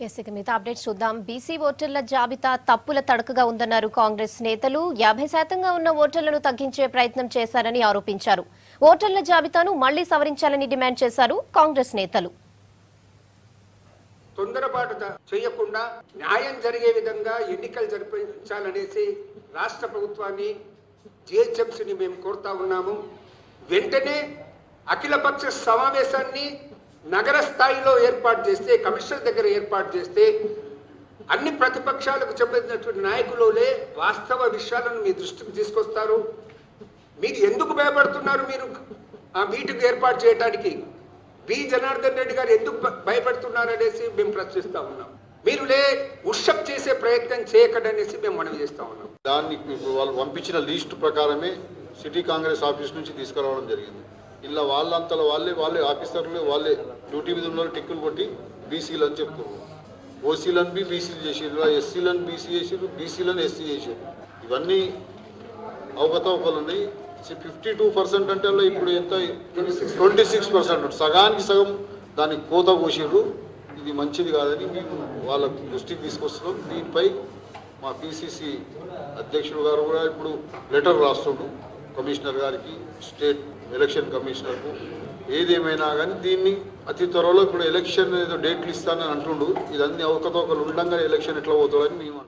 మిగతా అప్డేట్స్ చూద్దాం. బీసీ ఓటర్ల జాబితా తప్పుల తడకగా ఉందన్నారు కాంగ్రెస్ నేతలు. 50% ఉన్న ఓటర్లను తగ్గించే ప్రయత్నం చేశారని ఆరోపించారు. ఓటర్ల జాబితాను మళ్లీ సవరించాలని డిమాండ్ చేశారు కాంగ్రెస్ నేతలు. తొందరపాటు చేయకుండా న్యాయం జరిగే విధంగా ఎన్నికలు జరిపించాలనేసి రాష్ట్ర ప్రభుత్వాన్ని జిహెచ్ఎంసీని మేము కోరుతా ఉన్నాము. వెంటనే అఖిలపక్ష సమావేశాన్ని నగర స్థాయిలో ఏర్పాటు చేస్తే, కమిషనర్ దగ్గర ఏర్పాటు చేస్తే అన్ని ప్రతిపక్షాలకు చెందినటువంటి నాయకులే వాస్తవ విషయాలను మీ దృష్టికి తీసుకొస్తారు. మీరు ఎందుకు భయపడుతున్నారు? మీరు ఆ మీటింగ్ ఏర్పాటు చేయడానికి బి జనార్దన్ రెడ్డి గారు ఎందుకు భయపడుతున్నారు అనేసి మేము ప్రశ్నిస్తా ఉన్నాం. మీరు ఉషప్ చేసే ప్రయత్నం చేయకడనేసి మేము మనవి చేస్తా ఉన్నాం. దాన్ని వాళ్ళు పంపించిన లిస్ట్ ప్రకారమే సిటీ కాంగ్రెస్ ఆఫీస్ నుంచి తీసుకురావడం జరిగింది. ఇలా వాళ్ళంతలో వాళ్ళే ఆఫీసర్లు వాళ్ళే డ్యూటీ మీద ఉన్న టిక్కులు కొట్టి బీసీలు అని చెప్తున్నారు. ఓసీలను బీసీలు చేసారు, ఎస్సీలను బీసీ చేసారు, బీసీలను ఎస్సీ చేసారు. ఇవన్నీ అవకతవకలు ఉన్నాయి. 52% అంటే ఇప్పుడు ఎంత 26%, సగానికి సగం దానికి కోత కోసారు. ఇది మంచిది కాదని మేము వాళ్ళ దృష్టికి తీసుకొస్తున్నాం. దీనిపై మా పిసిసి అధ్యక్షుడు గారు కూడా ఇప్పుడు లెటర్ రాస్తుండ్రు కమిషనర్ గారికి, స్టేట్ ఎలక్షన్ కమిషనర్కు. ఏదేమైనా కానీ దీన్ని అతి త్వరలో ఇప్పుడు ఎలక్షన్ ఏదో డేట్లు ఇస్తానని అంటుండు. ఇదన్నీ అవకతవకలు ఉండగా ఎలక్షన్ ఎట్లా పోతుందని మేము